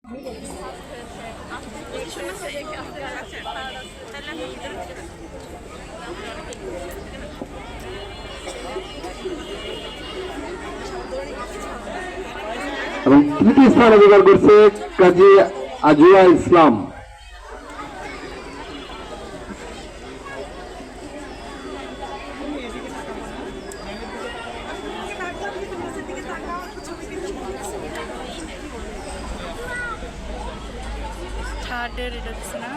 এবং তৃতীয় স্থান অধিকার করছে কাজী আজুয়া ইসলাম। থার্ডের এটা দিচ্ছে না।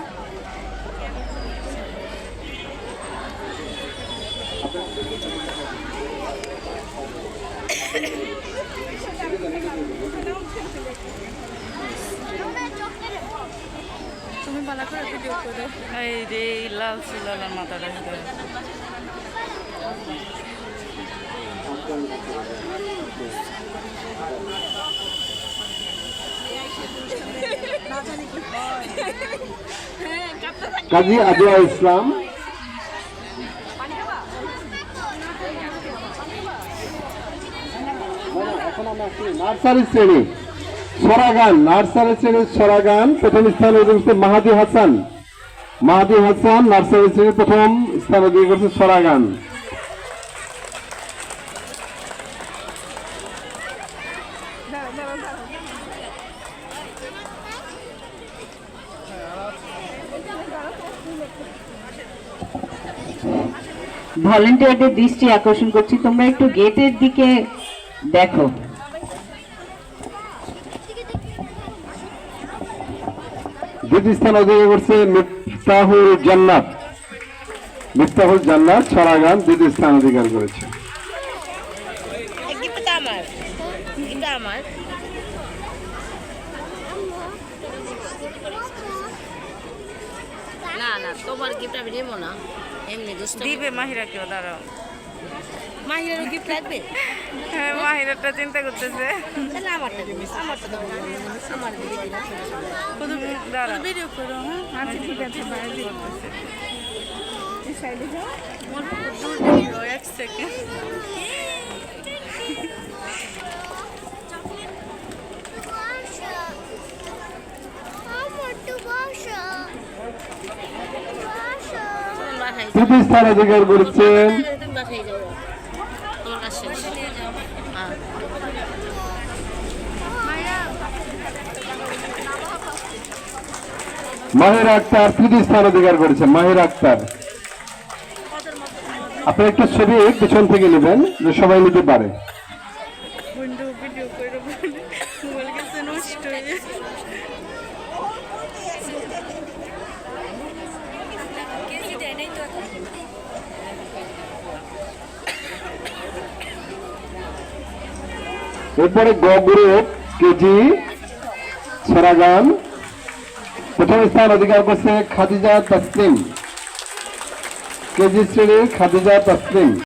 তুমি ভালো করে ভিডিও করো। এই রে লাল ছিল মাথাটা কাজী আজুয়া ইসলাম, নার্সারি শ্রেণী সরাগান, নার্সারি শ্রেণীর সরাগান প্রথম স্থান অধিকার করছে মাহাদি হাসান। মাহাদি হাসান নার্সারি শ্রেণীর প্রথম স্থান অধিকার করছে সরাগান। ভলেন্টিয়ারদের দৃষ্টি আকর্ষণ করছি, তোমরা একটু গেটের দিকে দেখো। দ্বিতীয় স্থান অধিকার করছে মিফতাহুল জান্নাত। মিফতাহুল জান্নাত সরাগান দ্বিতীয় স্থান অধিকার করেছে। না না তোমার গিফট আমি নেবো না, এমনি দিবে মাহিরা কেউ দাঁড়াও। মাহিরেরও গিফট লাগবে। হ্যাঁ মাহিরাটা চিন্তা করতেছে। তাহলে আমারটা দিবি, আমারটা দেবো, আমার দিবি না। শুধু দাঁড়াও ভিডিও করো। হ্যাঁ আচ্ছা ঠিক আছে বাইরে করতেছে। এই সাইডে যাও। মোর দূর দিও 1 সেকেন্ড। তৃতীয় স্থান অধিকার করেছেন মাহির আক্তার। তৃতীয় স্থান অধিকার করেছেন মাহির আক্তার। আপনি একটা ছবি পিছন থেকে নেবেন যে সবাই নিতে পারে। বন্ধু ভিডিও করে মোবাইল কাছে নষ্ট হয়ে এরপরে গ গ্রুপ কেজি সরাগান প্রথম স্থান অধিকার করছে খাদিজা তাসলিম। কেজি শ্রেণীর খাদিজা তাসলিম।